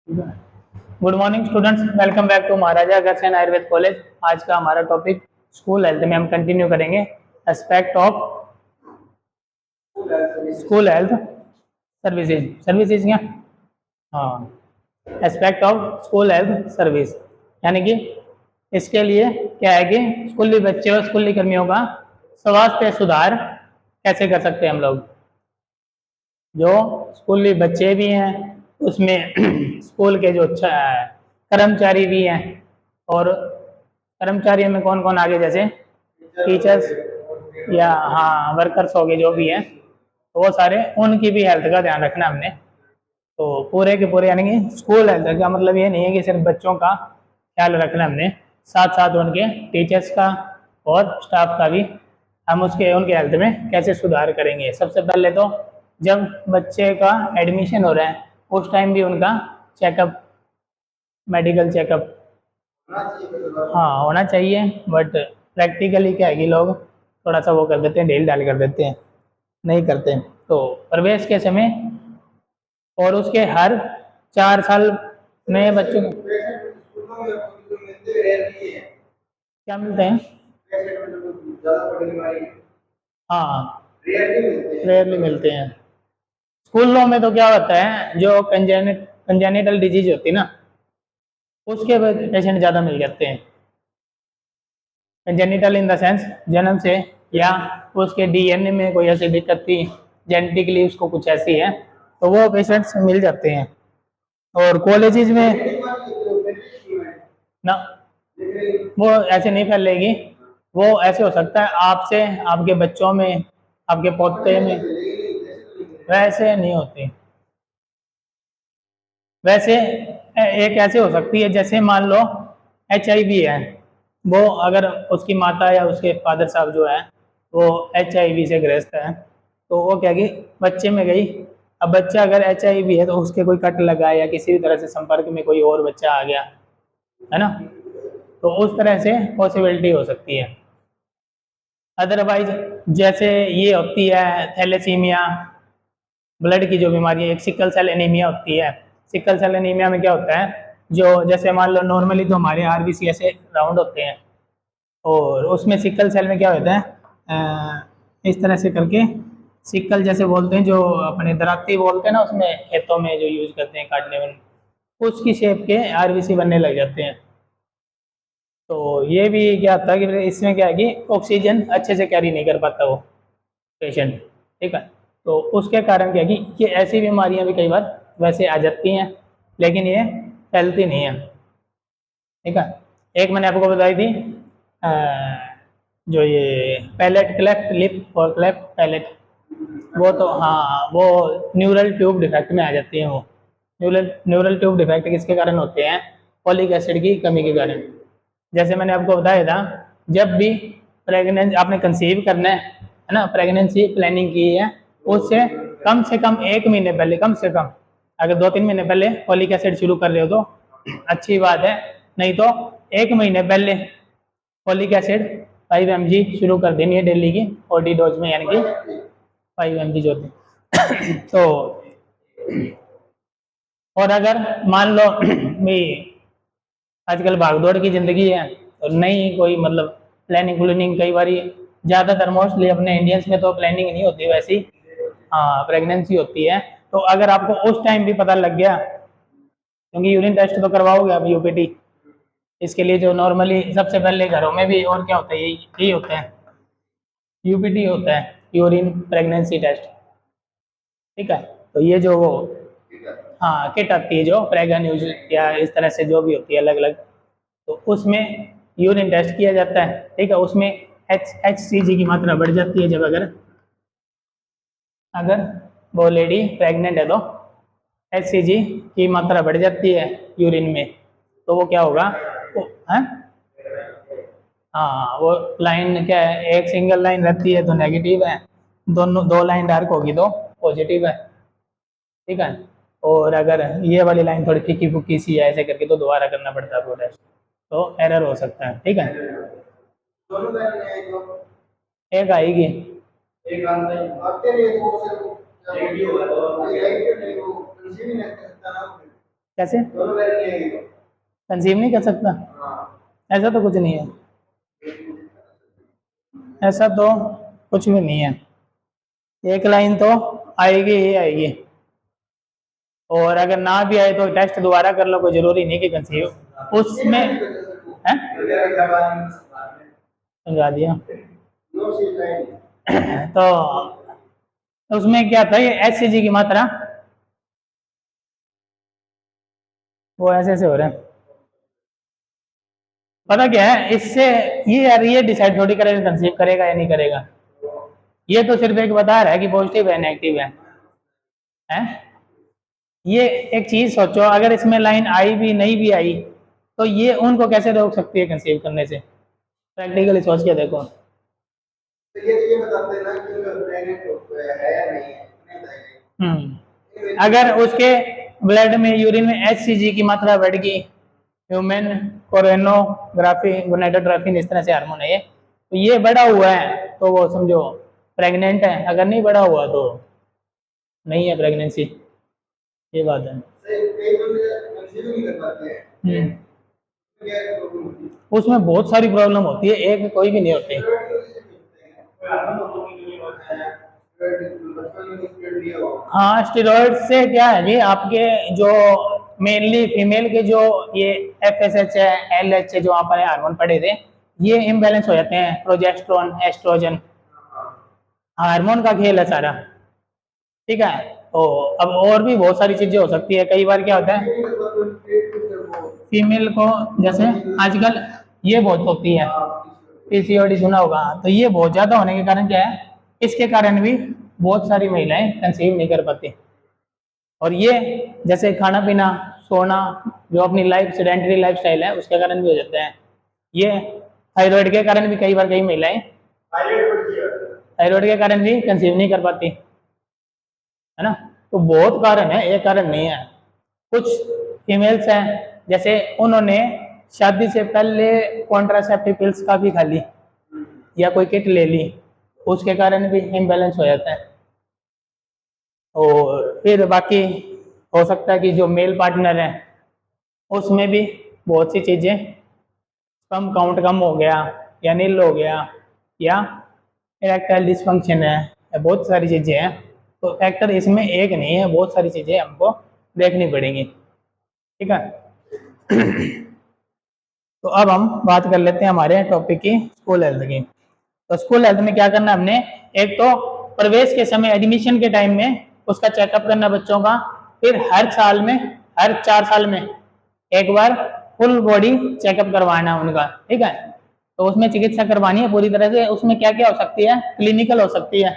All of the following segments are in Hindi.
Good morning students, welcome back to Maharaja Agrasen Ayurveda college. आज का हमारा टॉपिक स्कूल हेल्थ में हम कंटिन्यू करेंगे। Aspect of school health services services क्या? हाँ, aspect of school health service, यानी कि इसके लिए क्या है कि स्कूली बच्चे और स्कूली कर्मियों का स्वास्थ्य सुधार कैसे कर सकते हैं हम लोग। जो स्कूली बच्चे भी हैं उसमें स्कूल के जो कर्मचारी भी हैं, और कर्मचारियों में कौन कौन आगे, जैसे टीचर्स या हाँ वर्कर्स हो गए जो भी हैं, तो वो सारे उनकी भी हेल्थ का ध्यान रखना हमने। तो पूरे के पूरे, यानी कि स्कूल हेल्थ का मतलब ये नहीं है कि सिर्फ बच्चों का ख्याल रखना हमने, साथ साथ उनके टीचर्स का और स्टाफ का भी हम उसके उनके हेल्थ में कैसे सुधार करेंगे। सबसे पहले तो जब बच्चे का एडमिशन हो रहा है उस टाइम भी उनका चेकअप, मेडिकल चेकअप हाँ होना चाहिए। बट प्रैक्टिकली क्या है कि लोग थोड़ा सा वो कर देते हैं, ढील ढाल कर देते हैं, नहीं करते। तो प्रवेश के समय और उसके हर 4 साल में बच्चों को क्या मिलते हैं? हाँ, रेयरली मिलते हैं। स्कूलों में तो क्या होता है, जो कंजेनिटल डिजीज होती है ना, उसके पेशेंट ज़्यादा मिल जाते हैं। कंजेनिटल इन द सेंस जन्म से, या उसके डीएनए में कोई ऐसी दिक्कत थी, जेनेटिकली उसको कुछ ऐसी है, तो वो पेशेंट्स मिल जाते हैं। और कॉलेजेस में ना, वो ऐसे नहीं फैलेगी। वो ऐसे हो सकता है आपसे, आपके बच्चों में, आपके पोते में, वैसे नहीं होती। वैसे एक ऐसे हो सकती है, जैसे मान लो HIV है, वो अगर उसकी माता या उसके फादर साहब जो है वो HIV से ग्रस्त है, तो वो क्या कि बच्चे में गई। अब बच्चा अगर HIV है तो उसके कोई कट लगा या किसी भी तरह से संपर्क में कोई और बच्चा आ गया है ना, तो उस तरह से पॉसिबिलिटी हो सकती है। अदरवाइज जैसे ये होती है थैलेसीमिया, ब्लड की जो बीमारी है, एक सिकल सेल एनीमिया होती है। सिकल सेल एनीमिया में क्या होता है, जो जैसे मान लो नॉर्मली तो हमारे RBC ऐसे राउंड होते हैं, और उसमें सिकल सेल में क्या होता है, इस तरह से करके सिकल जैसे बोलते हैं, जो अपने दराती बोलते हैं ना, उसमें खेतों में जो यूज करते हैं काटने में, उसकी शेप के RBC बनने लग जाते हैं। तो ये भी क्या होता है कि इसमें क्या है कि ऑक्सीजन अच्छे से कैरी नहीं कर पाता वो पेशेंट, ठीक है। तो उसके कारण क्या है कि ये ऐसी बीमारियां भी कई बार वैसे आ जाती हैं, लेकिन ये फैलती नहीं है, ठीक है। एक मैंने आपको बताई थी, अ, जो ये पैलेट क्लेफ्ट लिप और क्लेफ्ट पैलेट, वो तो हाँ, वो न्यूरल ट्यूब डिफेक्ट में आ जाती हैं। वो न्यूरल न्यूरल ट्यूब डिफेक्ट किसके कारण होते हैं? फॉलिक एसिड की कमी के कारण। जैसे मैंने आपको बताया था, जब भी प्रेगनेंसी आपने कंसीव करना है ना, प्रेगनेंसी प्लानिंग की है, उससे कम 1 महीने पहले, कम से कम अगर 2-3 महीने पहले फॉलिक एसिड शुरू कर रहे हो तो अच्छी बात है, नहीं तो 1 महीने पहले फॉलिक एसिड 5 mg शुरू कर देनी है डेली की OD डोज में, यानी कि 5 mg जो होते हैं। तो और अगर मान लो भी आजकल भागदौड़ की ज़िंदगी है, और नहीं कोई मतलब प्लानिंग व्लानिंग, कई बार ज़्यादातर मोस्टली अपने इंडियंस में तो प्लानिंग नहीं होती वैसी, हाँ प्रेगनेंसी होती है। तो अगर आपको उस टाइम भी पता लग गया, क्योंकि यूरिन टेस्ट तो करवाओगे आप, UPT, इसके लिए जो नॉर्मली सबसे पहले घरों में भी और क्या होता है, यही होता है, UPT होता है, यूरिन प्रेगनेंसी टेस्ट, ठीक है। तो ये जो वो हाँ किट आती है जो प्रेगन यूज या इस तरह से जो भी होती है अलग अलग, तो उसमें यूरिन टेस्ट किया जाता है, ठीक है। उसमें HCG की मात्रा बढ़ जाती है, जब अगर अगर वो लेडी प्रेग्नेंट है तो HCG की मात्रा बढ़ जाती है यूरिन में, तो वो क्या होगा, वो है हाँ, वो लाइन क्या है, एक सिंगल लाइन रहती है तो नेगेटिव है, दोनों 2 लाइन डार्क होगी तो पॉजिटिव है, ठीक है। और अगर ये वाली लाइन थोड़ी फीकी फुकी सी है ऐसे करके, तो दोबारा करना पड़ता है वो टेस्ट, तो एरर हो सकता है, ठीक है। एक आएगी, कैसे कंसीव नहीं कर सकता? ऐसा तो कुछ नहीं है, ऐसा तो कुछ भी नहीं है। एक लाइन तो आएगी ही आएगी, और अगर ना भी आए तो टेस्ट दोबारा कर लो, कोई जरूरी नहीं कि कंसीव उसमें है। समझा दिया। तो उसमें क्या था, ये HCG की मात्रा वो ऐसे ऐसे हो रहे हैं। पता क्या है इससे, ये यार ये डिसाइड थोड़ी करेगा कंसीव करेगा या नहीं करेगा। ये तो सिर्फ एक बता रहा है कि पॉजिटिव है नेगेटिव है? ये एक चीज सोचो, अगर इसमें लाइन आई भी नहीं भी आई तो ये उनको कैसे रोक सकती है कंसीव करने से? प्रैक्टिकली सोच के देखो। तो ये बताते हैं ना कि प्रेग्नेंट है या नहीं है। अगर उसके ब्लड में यूरिन में HCG की मात्रा बढ़ गई, ह्यूमन कोरोनोग्राफी गोनेडोट्रोपिन इस तरह से हार्मोन है ये, तो ये बढ़ा हुआ है तो वो समझो प्रेग्नेंट है, अगर नहीं बढ़ा हुआ तो नहीं है प्रेगनेंसी। ये बात है। उसमें बहुत सारी प्रॉब्लम होती है, एक कोई भी नहीं होती। हाँ, स्टेरॉइड से क्या है जी, आपके जो मेनली फीमेल के जो ये FSH है, LH है, जो आप हार्मोन पढ़े थे, ये इम्बैलेंस हो जाते हैं। प्रोजेस्टेरोन, एस्ट्रोजन, हार्मोन का खेल है सारा। ठीक है, तो अब और भी बहुत सारी चीजें हो सकती है। कई बार क्या होता है फीमेल को, जैसे आजकल ये बहुत होती है PCOD, सुना होगा, तो ये बहुत ज्यादा होने के कारण क्या है, इसके कारण भी बहुत सारी महिलाएं कंसीव नहीं कर पाती। और ये जैसे खाना पीना, सोना, जो अपनी लाइफ सेडेंटरी लाइफ स्टाइल है उसके कारण भी हो जाता है। ये थायराइड के कारण भी कई बार कई महिलाएं थायराइड के कारण भी कंसीव नहीं कर पाती है ना। तो बहुत कारण है, एक कारण नहीं है। कुछ फीमेल्स हैं जैसे उन्होंने शादी से पहले कॉन्ट्रासेप्टिव पिल्स काफी खा ली या कोई किट ले ली, उसके कारण भी इम्बैलेंस हो जाता है। और फिर बाकी हो सकता है कि जो मेल पार्टनर है उसमें भी बहुत सी चीज़ें, स्पर्म काउंट कम हो गया या नील हो गया, या इरेक्टाइल डिसफंक्शन है, या बहुत सारी चीज़ें हैं। तो फैक्टर इसमें एक नहीं है, बहुत सारी चीज़ें हमको देखनी पड़ेंगी। ठीक है। तो अब हम बात कर लेते हैं हमारे टॉपिक की, स्कूल हेल्थ की। तो स्कूल हेल्थ में क्या करना हमने, एक तो प्रवेश के समय एडमिशन के टाइम में उसका चेकअप करना बच्चों का, फिर हर साल में, हर 4 साल में एक बार फुल बॉडी चेकअप करवाना उनका। ठीक है, तो उसमें चिकित्सा करवानी है पूरी तरह से। उसमें क्या क्या हो सकती है, क्लिनिकल हो सकती है।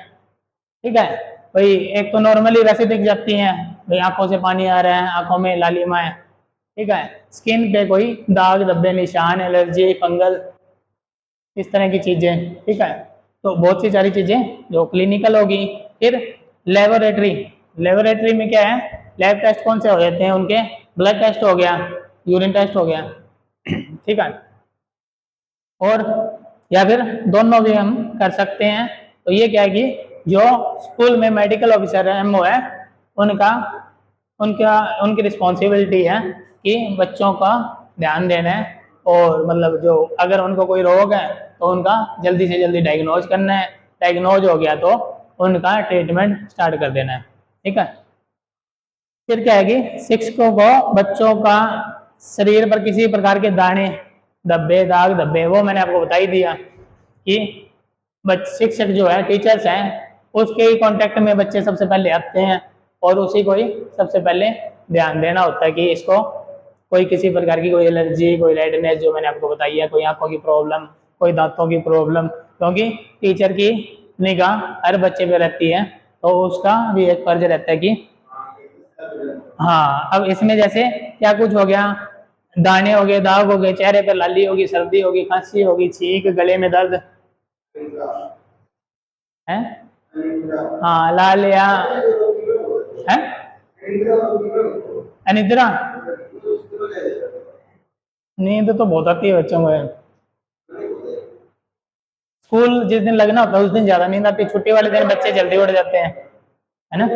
ठीक है भाई, एक तो नॉर्मली वैसे दिख जाती हैं भाई, आंखों से पानी आ रहा है, आंखों में लालिमा है। ठीक है, स्किन पे कोई दाग धब्बे निशान, एलर्जी, फंगल, इस तरह की चीजें। ठीक है, तो बहुत सी सारी चीजें जो क्लिनिकल होगी। फिर लेबोरेटरी, लेबोरेटरी में क्या है, लैब टेस्ट कौन से हो जाते हैं उनके, ब्लड टेस्ट हो गया, यूरिन टेस्ट हो गया। ठीक है, और या फिर दोनों भी हम कर सकते हैं। तो ये क्या है कि जो स्कूल में मेडिकल ऑफिसर है, MO है, उनका उनका उनकी रिस्पॉन्सिबिलिटी है कि बच्चों का ध्यान देना है, और मतलब जो अगर उनको कोई रोग है तो उनका जल्दी से जल्दी डायग्नोज करना है, डायग्नोज हो गया तो उनका ट्रीटमेंट स्टार्ट कर देना है। ठीक है, फिर क्या है कि शिक्षकों को बच्चों का शरीर पर किसी प्रकार के दाने, धब्बे, दाग धब्बे, वो मैंने आपको बता ही दिया कि शिक्षक जो है, टीचर्स हैं, उसके ही कांटेक्ट में बच्चे सबसे पहले आते हैं, और उसी को ही सबसे पहले ध्यान देना होता है कि इसको कोई किसी प्रकार की कोई एलर्जी, कोई रेडनेस जो मैंने आपको बताई है, कोई आंखों की प्रॉब्लम, कोई दांतों की प्रॉब्लम, क्योंकि टीचर की निगाह हर बच्चे पे रहती है, तो उसका भी एक फर्ज रहता है कि हाँ। अब इसमें जैसे क्या कुछ हो गया, दाने हो गए, दाग हो गए, चेहरे पर लाली होगी, सर्दी होगी, खांसी होगी, छींक, गले में दर्द है, हाँ लाल या है, अनिद्रा, नींद तो बहुत आती है बच्चों को। स्कूल जिस दिन लगना होता है उस दिन ज्यादा नींद आती है, छुट्टी वाले दिन बच्चे जल्दी उठ जाते हैं, है ना।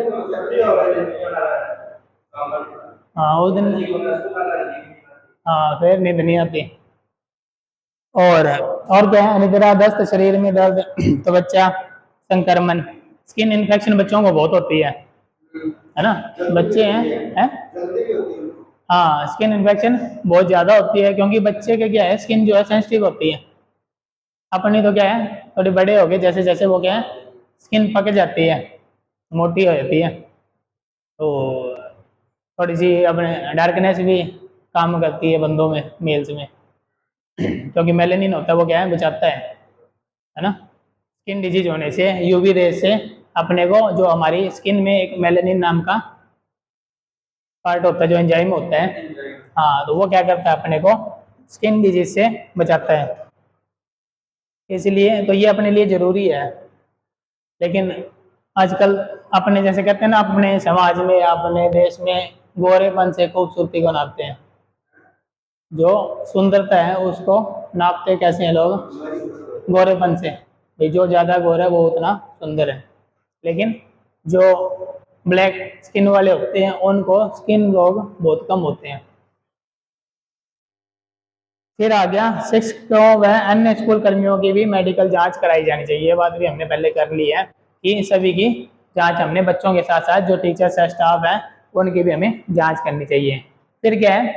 हाँ उस दिन, हाँ फिर नींद नहीं आती। और क्या है, निद्रा, दस्त, शरीर में दर्द, त्वचा संक्रमण, स्किन इन्फेक्शन बच्चों को बहुत होती है ना, बच्चे हैं? हाँ स्किन इन्फेक्शन बहुत ज़्यादा होती है, क्योंकि बच्चे के क्या है, स्किन जो है सेंसिटिव होती है। अपनी तो क्या है, थोड़े बड़े हो गए जैसे जैसे, वो क्या है, स्किन पक जाती है, मोटी हो जाती है, तो थोड़ी सी अपने डार्कनेस भी काम करती है बंदों में, मेल्स में, क्योंकि मेलेनिन होता है, वो क्या है, बचाता है ना, स्किन डिजीज होने से, यूवी रेज से अपने को, जो हमारी स्किन में एक मेलेनिन नाम का पार्ट होता है, जो एंजाइम होता है, हाँ तो वो क्या करता है, अपने को स्किन डिजीज से बचाता है, इसलिए तो ये अपने लिए जरूरी है। लेकिन आजकल अपने जैसे कहते हैं ना, अपने समाज में या अपने देश में गोरेपन से खूबसूरती को नापते हैं, जो सुंदरता है उसको नापते कैसे हैं लोग, गोरेपन से, भाई जो ज़्यादा गोरा है वो उतना सुंदर है। लेकिन जो ब्लैक स्किन वाले होते हैं उनको स्किन रोग बहुत कम होते हैं। फिर आ गया शिक्षकों व अन्य स्कूल कर्मियों की भी मेडिकल जांच कराई जानी चाहिए, ये बात भी हमने पहले कर ली है कि सभी की जांच, हमने बच्चों के साथ साथ जो टीचर्स है, स्टाफ है, उनकी भी हमें जांच करनी चाहिए। फिर क्या है,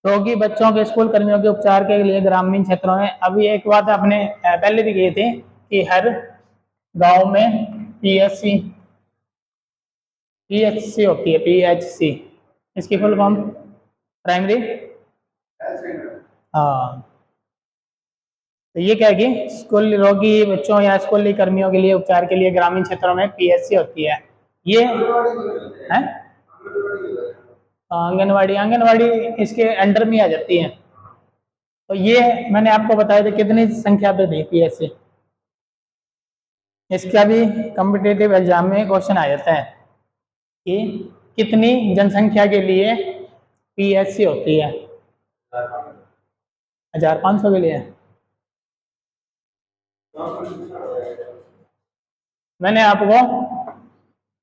रोगी बच्चों के स्कूल कर्मियों के उपचार के लिए ग्रामीण क्षेत्रों में, अभी एक बात आपने पहले भी की थी कि हर गांव में पीएचसी पीएचसी होती है, पीएचसी, इसकी फुल फॉर्म प्राइमरी, हाँ, तो ये क्या है कि स्कूल रोगी बच्चों या स्कूली कर्मियों के लिए उपचार के लिए ग्रामीण क्षेत्रों में पीएचसी होती है। ये है आंगनवाड़ी, आंगनवाड़ी इसके अंडर में आ जाती है। तो ये मैंने आपको बताया था कितनी संख्या पे थी पीएचसी, इसका भी कॉम्पिटिटिव एग्जाम में क्वेश्चन आ जाता है कि कितनी जनसंख्या के लिए पीएचसी होती है, 1500 के लिए। मैंने आपको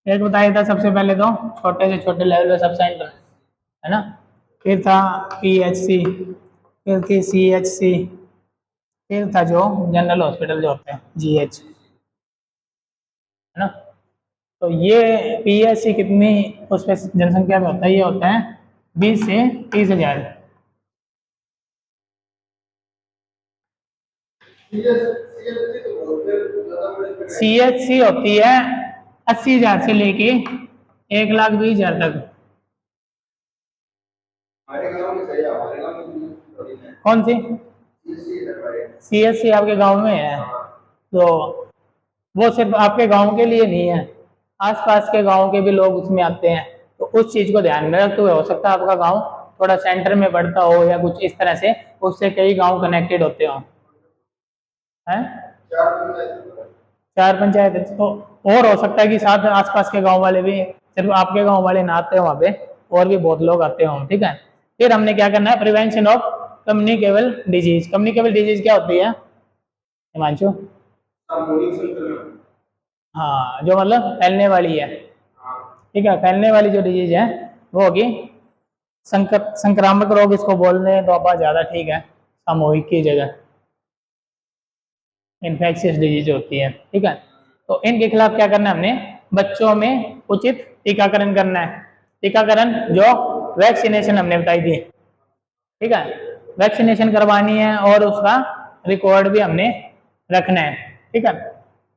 एक बताया था सबसे पहले, तो छोटे से छोटे लेवल पे सब सेंटर है ना, फिर था पीएचसी, फिर थी सीएचसी, फिर था जो जनरल हॉस्पिटल जो होते हैं जीएच, है ना। तो ये पीएचसी कितनी उस पर जनसंख्या में होता है, ये होता है 20 से 30 हज़ार। सीएचसी होती है 80 हज़ार से लेके 1,20,000 तक। कौन सी सीएचसी आपके गांव में है? तो वो सिर्फ आपके गांव के लिए नहीं है, आसपास के गांव के भी लोग उसमें आते हैं, तो उस चीज को ध्यान में रखते हुए, हो सकता है आपका गांव थोड़ा सेंटर में पड़ता हो या कुछ इस तरह से, उससे कई गांव कनेक्टेड होते हो, हैं 4 पंचायत, तो और हो सकता है कि साथ आसपास के गांव वाले भी, सिर्फ आपके गांव वाले ना आते हो वहाँ पे, और भी बहुत लोग आते हो, ठीक है। फिर हमने क्या करना है, prevention of communicable disease. Communicable disease क्या होती है हिमांशु? हाँ जो मतलब फैलने वाली है, ठीक है, फैलने वाली जो डिजीज है वो होगी संक्रामक रोग, इसको बोलने तो आप ज़्यादा ठीक है, सामूहिक की जगह इन्फेक्शियस डिजीज होती है, ठीक है। तो इनके खिलाफ क्या करना है, हमने बच्चों में उचित टीकाकरण करना है। टीकाकरण जो वैक्सीनेशन हमने बताई थी, ठीक है, वैक्सीनेशन करवानी है और उसका रिकॉर्ड भी हमने रखना है, ठीक है।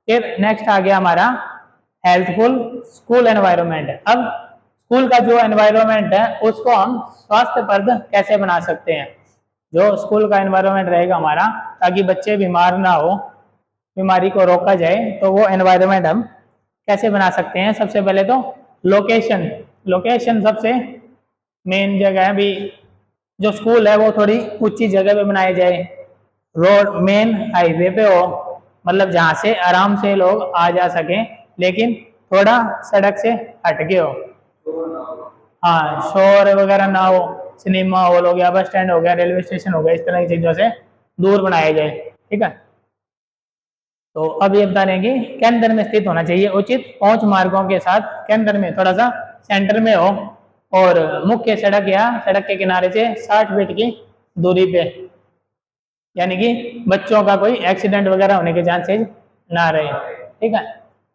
फिर नेक्स्ट आ गया हमारा हेल्थफुल स्कूल एनवायरनमेंट। अब स्कूल का जो एनवायरनमेंट है उसको हम स्वास्थ्यप्रद कैसे बना सकते हैं, जो स्कूल का एनवायरनमेंट रहेगा हमारा, ताकि बच्चे बीमार ना हो, बीमारी को रोका जाए, तो वो एनवायरनमेंट हम कैसे बना सकते हैं। सबसे पहले तो लोकेशन, लोकेशन सबसे मेन जगह है भी, जो स्कूल है वो थोड़ी ऊंची जगह पे बनाया जाए, रोड मेन हाईवे पे हो, मतलब जहाँ से आराम से लोग आ जा सकें, लेकिन थोड़ा सड़क से हटके हो, हाँ शोर वगैरह ना हो, सिनेमा हॉल हो गया, बस स्टैंड हो गया, रेलवे स्टेशन हो गया, इस तरह की चीज़ों से दूर बनाया जाए, ठीक है। तो अब ये बता रहे हैं कि केंद्र में स्थित होना चाहिए, उचित पहुंच मार्गों के साथ केंद्र में, थोड़ा सा सेंटर में हो, और मुख्य सड़क या सड़क के किनारे से 60 फीट की दूरी पे, यानी कि बच्चों का कोई एक्सीडेंट वगैरह होने के चांसेस ना रहे। ठीक है।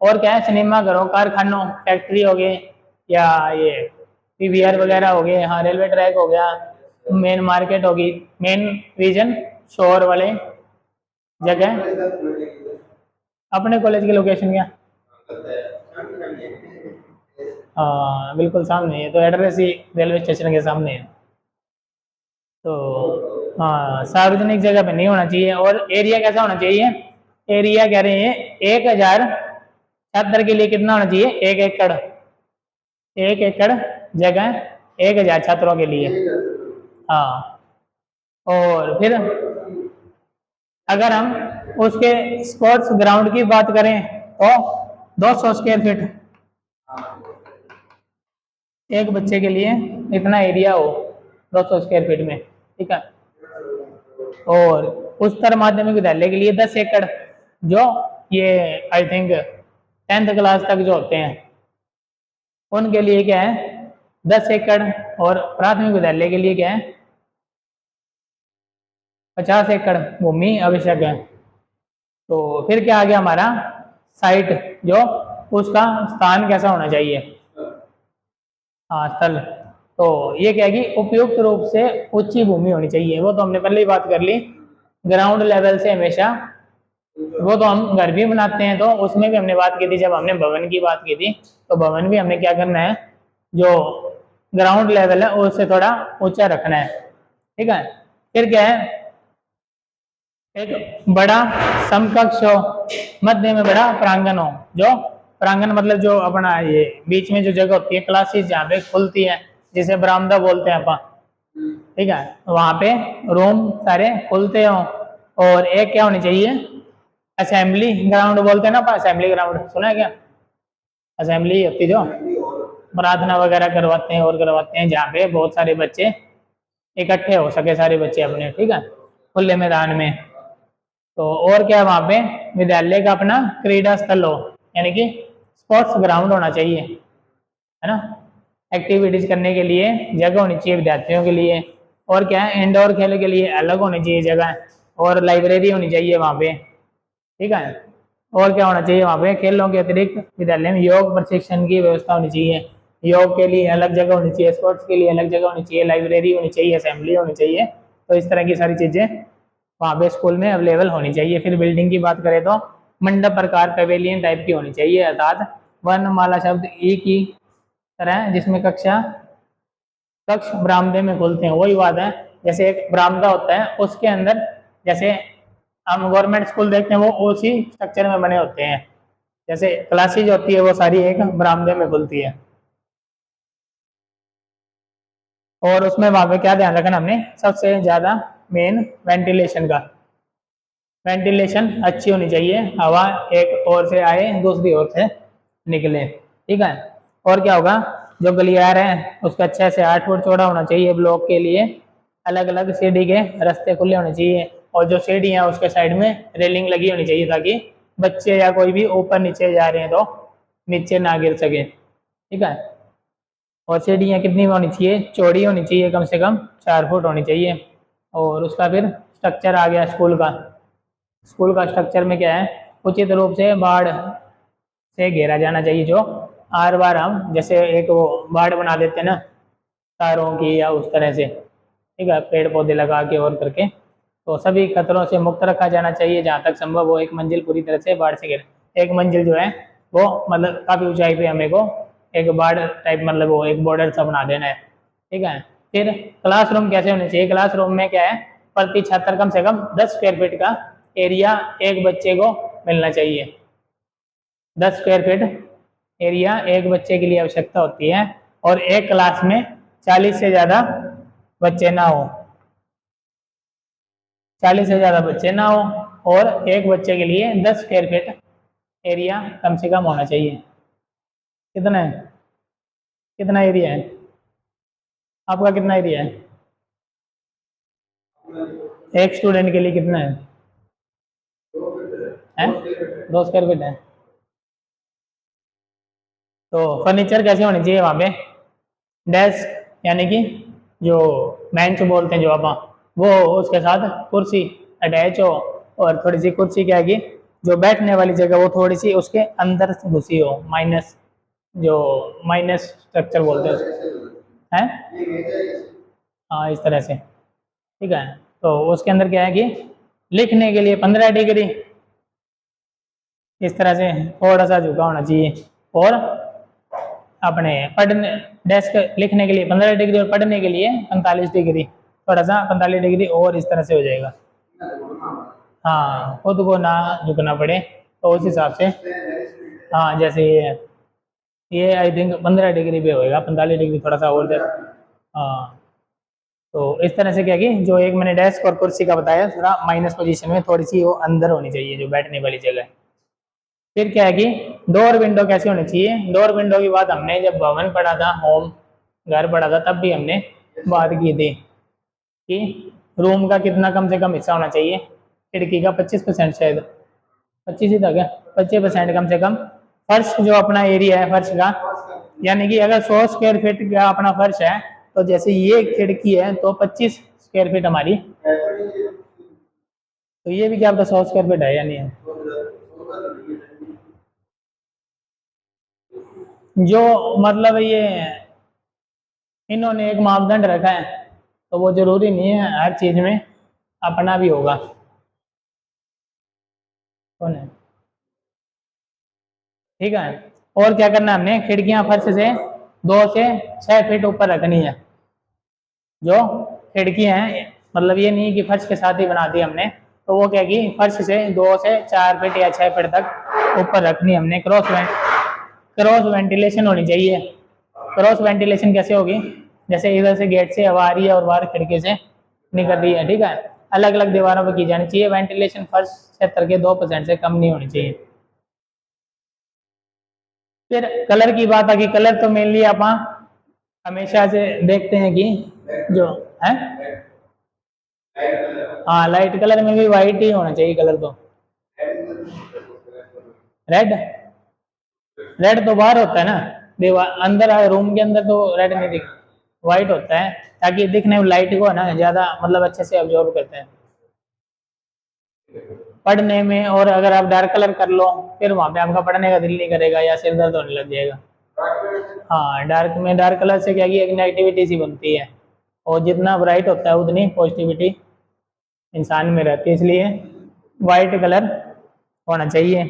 और क्या है, सिनेमा घरों, कारखानों, फैक्ट्री हो गए, या ये पीवीआर वगैरह हो गए, हाँ रेलवे ट्रैक हो गया, मेन मार्केट होगी, मेन रीजन शोर वाले जगह। अपने कॉलेज की लोकेशन क्या? हाँ बिल्कुल सामने है, तो एड्रेस ही रेलवे स्टेशन के सामने है। तो हाँ, सार्वजनिक जगह पे नहीं होना चाहिए। और एरिया कैसा होना चाहिए? एरिया कह रहे हैं 1000 छात्र के लिए कितना होना चाहिए? 1 एकड़। 1 एकड़ जगह 1000 छात्रों के लिए। हाँ। और फिर अगर हम उसके स्पोर्ट्स ग्राउंड की बात करें तो 200 स्क्वायर फीट एक बच्चे के लिए, इतना एरिया हो 200 स्क्वायर फीट में। ठीक है। और उच्चतर माध्यमिक विद्यालय के लिए 10 एकड़, जो ये आई थिंक 10th क्लास तक जो होते हैं उनके लिए क्या है 10 एकड़। और प्राथमिक विद्यालय के लिए क्या है 50 एकड़ भूमि आवश्यक है। तो फिर क्या आ गया हमारा साइट, जो उसका स्थान कैसा होना चाहिए? हाँ स्थल। तो ये क्या है कि उपयुक्त रूप से ऊंची भूमि होनी चाहिए, वो तो हमने पहले ही बात कर ली। ग्राउंड लेवल से हमेशा, वो तो हम घर भी बनाते हैं तो उसमें भी हमने बात की थी, जब हमने भवन की बात की थी तो भवन भी हमने क्या करना है, जो ग्राउंड लेवल है उससे थोड़ा ऊंचा रखना है। ठीक है। फिर क्या है, एक बड़ा समकक्ष हो, मध्य में बड़ा प्रांगण हो। जो प्रांगण मतलब जो अपना ये बीच में जो जगह होती है क्लासेस जहाँ पे खुलती है, जिसे बरामदा बोलते हैं अपन। ठीक है। वहां पे रूम सारे खुलते हो। और एक क्या होनी चाहिए, असेंबली ग्राउंड बोलते हैं ना अपन, असेंबली ग्राउंड सुना है क्या? असेंबली होती जो प्रार्थना वगैरह करवाते हैं और करवाते हैं, जहाँ पे बहुत सारे बच्चे इकट्ठे हो सके, सारे बच्चे अपने। ठीक है। खुले मैदान में। तो और क्या है वहाँ पे, विद्यालय का अपना क्रीड़ा स्थल हो, यानी कि स्पोर्ट्स ग्राउंड होना चाहिए, है ना। एक्टिविटीज करने के लिए जगह होनी चाहिए विद्यार्थियों के लिए। और क्या है, इंडोर खेल के लिए अलग होनी चाहिए जगह, और लाइब्रेरी होनी चाहिए वहाँ पे। ठीक है। और क्या होना चाहिए वहाँ पे, खेलों के अतिरिक्त विद्यालय में योग प्रशिक्षण की व्यवस्था होनी चाहिए। योग के लिए अलग जगह होनी चाहिए, स्पोर्ट्स के लिए अलग जगह होनी चाहिए, लाइब्रेरी होनी चाहिए, असेंबली होनी चाहिए। तो इस तरह की सारी चीज़ें वहाँ पे स्कूल में अवेलेबल होनी चाहिए। फिर बिल्डिंग की बात करें तो मंडप प्रकार पेवेलियन टाइप की होनी चाहिए, अर्थात वर्णमाला शब्द ई की तरह, जिसमें कक्ष बरामदे में खुलते हैं। वही बात है, जैसे एक बरामदा होता है उसके अंदर, जैसे हम गवर्नमेंट स्कूल देखते हैं वो उसी स्ट्रक्चर में बने होते हैं, जैसे क्लासेज होती है वो सारी एक बरामदे में खुलती है। और उसमें वहां पे क्या ध्यान रखना हमने, सबसे ज्यादा मेन वेंटिलेशन का, वेंटिलेशन अच्छी होनी चाहिए, हवा एक ओर से आए दूसरी ओर से निकले। ठीक है। और क्या होगा, जो गलियार है उसका 6 से 8 फुट चौड़ा होना चाहिए। ब्लॉक के लिए अलग अलग सीढ़ी के रास्ते खुले होने चाहिए, और जो सीढ़ी है उसके साइड में रेलिंग लगी होनी चाहिए, ताकि बच्चे या कोई भी ऊपर नीचे जा रहे हैं तो नीचे ना गिर सके। ठीक है। और सीढ़ियाँ कितनी होनी चाहिए, चौड़ी होनी चाहिए, कम से कम 4 फुट होनी चाहिए। और उसका फिर स्ट्रक्चर आ गया स्कूल का। स्कूल का स्ट्रक्चर में क्या है, उचित रूप से बाढ़ से घेरा जाना चाहिए। जो आर बार हम जैसे एक वो बाढ़ बना देते हैं ना तारों की, या उस तरह से, ठीक है, पेड़ पौधे लगा के और करके, तो सभी खतरों से मुक्त रखा जाना चाहिए जहाँ तक संभव हो। एक मंजिल पूरी तरह से बाढ़ से घेरा, एक मंजिल जो है वो मतलब काफ़ी ऊंचाई पे हमें को एक बाढ़ टाइप मतलब वो एक बॉर्डर सा बना देना है। ठीक है। फिर क्लासरूम कैसे होने चाहिए, क्लासरूम में क्या है, प्रति छात्र कम से कम 10 स्क्वायर फीट का एरिया एक बच्चे को मिलना चाहिए। 10 स्क्वायर फीट एरिया एक बच्चे के लिए आवश्यकता होती है। और एक क्लास में 40 से ज़्यादा बच्चे ना हो, 40 से ज़्यादा बच्चे ना हो, और एक बच्चे के लिए 10 स्क्वायर फीट एरिया कम से कम होना चाहिए। कितना है, कितना एरिया है आपका, कितना एरिया है एक स्टूडेंट के लिए, कितना है 2 स्क्वायर फीट है। तो फर्नीचर कैसे होने चाहिए वहाँ पे, डेस्क यानी कि जो बेंच बोलते हैं जो आप, वो उसके साथ कुर्सी अटैच हो, और थोड़ी सी कुर्सी क्या है कि जो बैठने वाली जगह वो थोड़ी सी उसके अंदर घुसी हो, माइनस जो माइनस स्ट्रक्चर बोलते हैं हैं। हाँ इस तरह से, ठीक है। तो उसके अंदर क्या है कि लिखने के लिए 15 डिग्री इस तरह से थोड़ा सा झुका होना चाहिए, और अपने पढ़ने डेस्क लिखने के लिए 15 डिग्री और पढ़ने के लिए 45 डिग्री, थोड़ा सा 45 डिग्री और इस तरह से हो जाएगा। हाँ खुद को ना झुकना पड़े, तो उस हिसाब से। हाँ जैसे ये आई थिंक 15 डिग्री पे होएगा, 45 डिग्री थोड़ा सा और ज़्यादा। हाँ तो इस तरह से क्या कि जो एक मैंने डेस्क और कुर्सी का बताया, थोड़ा माइनस पोजीशन में थोड़ी सी वो अंदर होनी चाहिए जो बैठने वाली जगह। फिर क्या है कि डोर विंडो कैसे होनी चाहिए। डोर विंडो की बात हमने जब भवन पढ़ा था, होम घर पढ़ा था, तब भी हमने बात की थी कि रूम का कितना कम से कम हिस्सा होना चाहिए। खिड़की का 25% शायद, 25 ही था क्या, 25% कम से कम। फर्श जो अपना एरिया है फर्श का, यानी कि अगर 100 स्क्वायर फीट का अपना फर्श है, तो जैसे ये खिड़की है तो 25 स्क्वायर फीट हमारी, तो ये भी क्या आपका 100 स्क्वायर फीट है या नहीं है। जो मतलब ये इन्होंने एक मापदंड रखा है, तो वो जरूरी नहीं है हर चीज में अपना भी होगा। कौन है, ठीक है। और क्या करना है हमने, खिड़कियां फर्श से 2 से 6 फीट ऊपर रखनी है। जो खिड़कियां हैं, मतलब ये नहीं कि फर्श के साथ ही बना दी हमने, तो वो क्या कि फर्श से 2 से 4 फीट या 6 फीट तक ऊपर रखनी है हमने। क्रॉस वेंटिलेशन होनी चाहिए। क्रॉस वेंटिलेशन कैसे होगी, जैसे इधर से गेट से हवा आ रही है और बाहर खिड़की से निकल रही है, ठीक है। अलग अलग दीवारों पर की जानी चाहिए वेंटिलेशन। फर्श क्षेत्र के 2% से कम नहीं होनी चाहिए। फिर कलर की बात आ गई। कलर तो मेनली आप हमेशा से देखते हैं कि जो है, हाँ लाइट कलर में भी वाइट ही होना चाहिए कलर तो। रेड, रेड तो बाहर होता है ना, दीवार अंदर रूम के अंदर तो रेड नहीं दिख, वाइट होता है, ताकि दिखने में लाइट को है ना ज्यादा मतलब अच्छे से ऑब्जर्व करते हैं पढ़ने में। और अगर आप डार्क कलर कर लो, फिर वहां पे आपका पढ़ने का दिल नहीं करेगा या सिर दर्द होने लग जाएगा। हाँ डार्क में, डार्क कलर से क्या कि एक नेगेटिविटी सी बनती है, और जितना ब्राइट होता है उतनी पॉजिटिविटी इंसान में रहती है, इसलिए वाइट कलर होना चाहिए।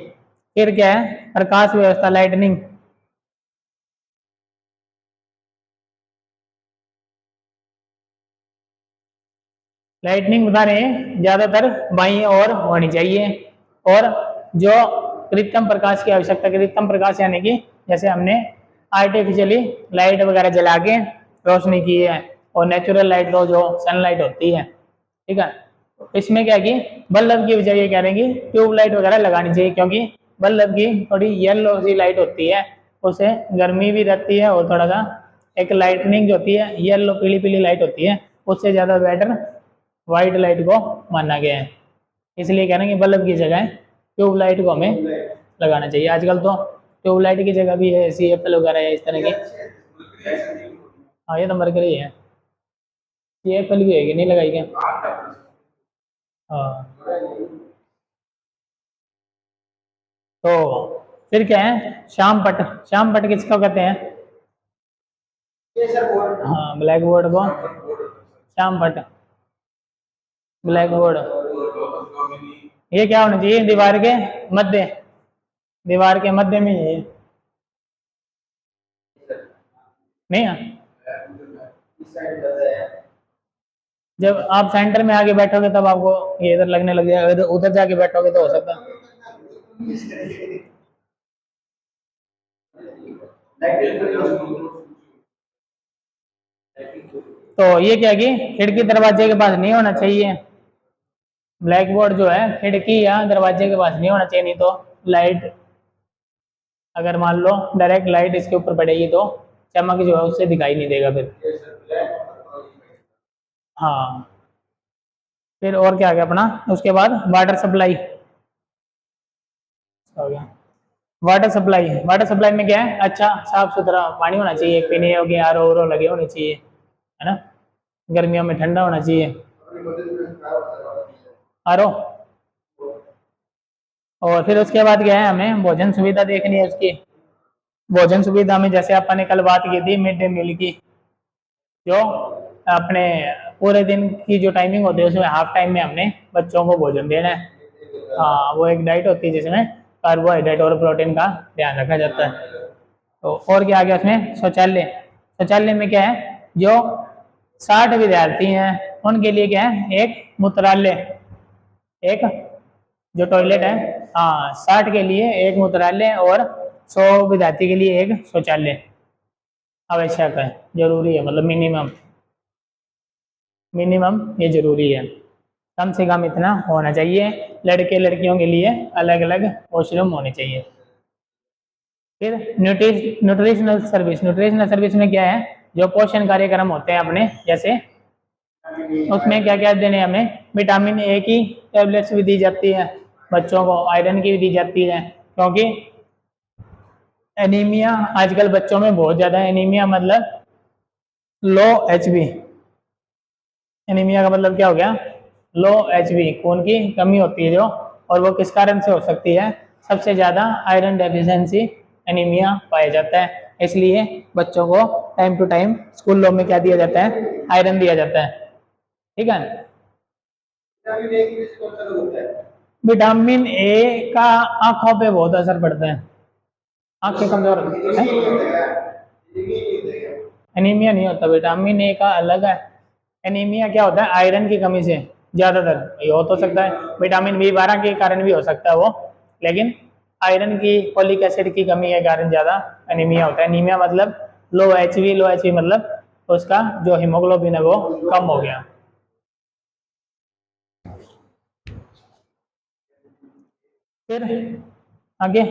फिर क्या है, प्रकाश व्यवस्था लाइटनिंग। लाइटनिंग बता रहे हैं ज्यादातर बाईं ओर होनी चाहिए। और जो कृत्रिम प्रकाश की आवश्यकता, कृत्रिम प्रकाश यानी कि जैसे हमने आर्टिफिशियली लाइट वगैरह जला के रोशनी की है, और नेचुरल लाइट तो जो सनलाइट होती है, ठीक है। इसमें क्या है कि बल्ब की बजाय ये कह रहे हैं कि ट्यूबलाइट वगैरह लगानी चाहिए, क्योंकि बल्ब की थोड़ी येलो सी लाइट होती है, उससे गर्मी भी रहती है, और थोड़ा सा एक लाइटनिंग जो होती है येलो पीली पीली लाइट होती है, उससे ज़्यादा बेटर वाइट लाइट को माना गया है। इसलिए कह रहे हैं कि बल्ब की जगह ट्यूबलाइट को हमें लगाना चाहिए। आजकल तो ट्यूबलाइट की जगह भी है सी एफ एल वगैरह है इस तरह की। हाँ ये तो मरकरी है, सी एफ एल भी है कि नहीं लगाई क्या। हाँ तो फिर क्या है, शाम पट। शाम पट किसको कहते हैं। हाँ ब्लैक बोर्ड को शाम पट, ब्लैक बोर्ड। ये क्या होना चाहिए, दीवार के मध्य, दीवार के मध्य में ये नहीं है। जब आप सेंटर में आके बैठोगे तब आपको ये इधर लगने लग जाएगा, इधर उधर जाके बैठोगे तो हो सकता है। तो ये क्या कि खिड़की दरवाजे के पास नहीं होना चाहिए। ब्लैक बोर्ड जो है खिड़की या दरवाजे के पास नहीं होना चाहिए, नहीं तो लाइट, अगर मान लो डायरेक्ट लाइट इसके ऊपर पड़ेगी तो चमक जो है उससे दिखाई नहीं देगा फिर। हाँ फिर और क्या आ गया अपना, उसके बाद वाटर सप्लाई हो गया। वाटर सप्लाई में क्या है, अच्छा साफ सुथरा पानी होना चाहिए, पीने योग्य आर ओ लगे होने चाहिए, है ना। गर्मियों में ठंडा होना चाहिए आर ओ। और फिर उसके बाद क्या है, हमें भोजन सुविधा देखनी है उसकी। भोजन सुविधा में जैसे अपन ने कल बात की थी मिड डे मील की, जो अपने पूरे दिन की जो टाइमिंग होती है उसमें हाफ टाइम में हमने बच्चों को भोजन देना है। हाँ, वो एक डाइट होती है जिसमें कार्बोहाइड्रेट और प्रोटीन का ध्यान रखा जाता है। तो और क्या आ गया उसमें, शौचालय। शौचालय में क्या है, जो 60 विद्यार्थी हैं उनके लिए क्या है, एक मूत्रालय, एक जो टॉयलेट है, हाँ 60 के लिए एक मूत्रालय और 100 विद्यार्थी के लिए एक शौचालय आवश्यक है, जरूरी है, मतलब मिनिमम मिनिमम ये जरूरी है, कम से कम इतना होना चाहिए। लड़के लड़कियों के लिए अलग अलग वॉशरूम होने चाहिए। फिर न्यूट्रिशनल सर्विस में क्या है, जो पोषण कार्यक्रम होते हैं अपने, जैसे उसमें क्या क्या देने हमें, विटामिन ए की टेबलेट्स भी दी जाती है बच्चों को, आयरन की भी दी जाती है, क्योंकि एनीमिया आजकल बच्चों में बहुत ज़्यादा है। एनीमिया मतलब लो एचबी, एनीमिया का मतलब क्या हो गया, लो एचबी, खून की कमी होती है जो, और वो किस कारण से हो सकती है, सबसे ज़्यादा आयरन डेफिशिएंसी एनीमिया पाया जाता है। इसलिए बच्चों को टाइम टू टाइम स्कूलों में क्या दिया जाता है, आयरन दिया जाता है, ठीक है। विटामिन ए का आंखों पे बहुत असर पड़ता है, आंखें कमजोर है। एनीमिया नहीं होता, विटामिन ए का अलग है। एनीमिया क्या होता है, आयरन की कमी से ज्यादातर ये हो तो सकता है, विटामिन बी 12 के कारण भी हो सकता है वो, लेकिन आयरन की, फोलिक एसिड की कमी के कारण ज्यादा एनीमिया होता है। एनीमिया मतलब लो एच बी मतलब उसका जो हीमोग्लोबिन है वो कम हो गया। फिर आगे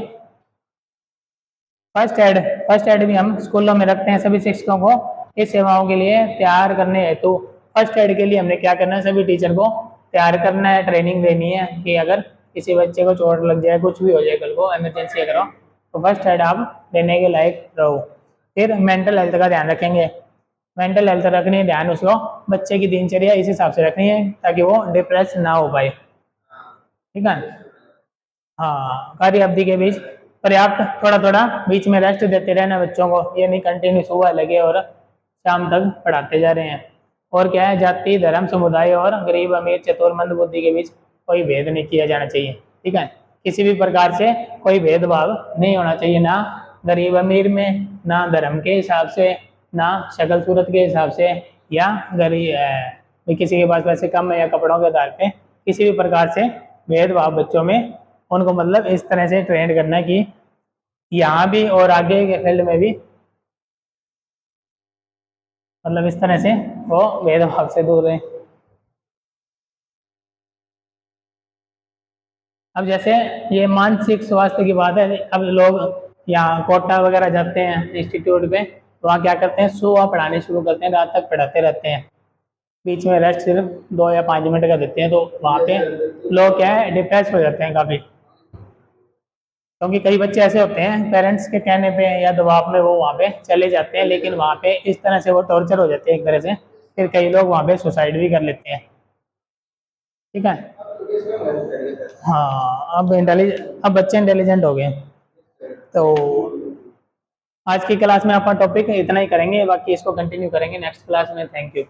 फर्स्ट एड भी हम स्कूलों में रखते हैं सभी शिक्षकों को इस सेवाओं के लिए तैयार करने हेतु। फर्स्ट एड के लिए हमने क्या करना है, सभी टीचर को तैयार करना है, ट्रेनिंग देनी है कि अगर किसी बच्चे को चोट लग जाए, कुछ भी हो जाए कल को, इमरजेंसी अगर हो, तो फर्स्ट एड आप देने के लायक रहो। फिर मेंटल हेल्थ का ध्यान रखेंगे, मेंटल हेल्थ रखनी है ध्यान उसको, बच्चे की दिनचर्या इस हिसाब से रखनी है ताकि वो डिप्रेस ना हो पाए, ठीक है। हाँ, कार्य अवधि के बीच पर्याप्त थोड़ा थोड़ा बीच में रेस्ट देते रहना बच्चों को, ये नहीं कंटिन्यू सुबह लगे और शाम तक पढ़ाते जा रहे हैं। और क्या है, जाति धर्म समुदाय और गरीब अमीर चतुर मंद बुद्धि के बीच कोई भेद नहीं किया जाना चाहिए, ठीक है। किसी भी प्रकार से कोई भेदभाव नहीं होना चाहिए, ना गरीब अमीर में, ना धर्म के हिसाब से, ना शक्ल सूरत के हिसाब से, या गरीब किसी के पास पैसे कम है या कपड़ों के आधार पे, किसी भी प्रकार से भेदभाव बच्चों में, उनको मतलब इस तरह से ट्रेन करना है कि यहाँ भी और आगे के फील्ड में भी मतलब इस तरह से वो भेदभाव से दूर रहे। अब जैसे ये मानसिक स्वास्थ्य की बात है, अब लोग यहाँ कोटा वगैरह जाते हैं इंस्टीट्यूट पे, तो वहाँ क्या करते हैं, सुबह पढ़ाने शुरू करते हैं, रात तक पढ़ाते रहते हैं, बीच में रेस्ट सिर्फ 2 या 5 मिनट का देते हैं, तो वहाँ पे लोग क्या है, डिप्रेस हो जाते हैं काफ़ी, क्योंकि कई बच्चे ऐसे होते हैं पेरेंट्स के कहने पे या दबाव में वो वहाँ पे चले जाते हैं, लेकिन वहाँ पे इस तरह से वो टॉर्चर हो जाते हैं एक तरह से, फिर कई लोग वहाँ पे सुसाइड भी कर लेते हैं, ठीक है। हाँ, अब बच्चे इंटेलिजेंट हो गए। तो आज की क्लास में अपन टॉपिक इतना ही करेंगे, बाकी इसको कंटिन्यू करेंगे नेक्स्ट क्लास में। Thank you.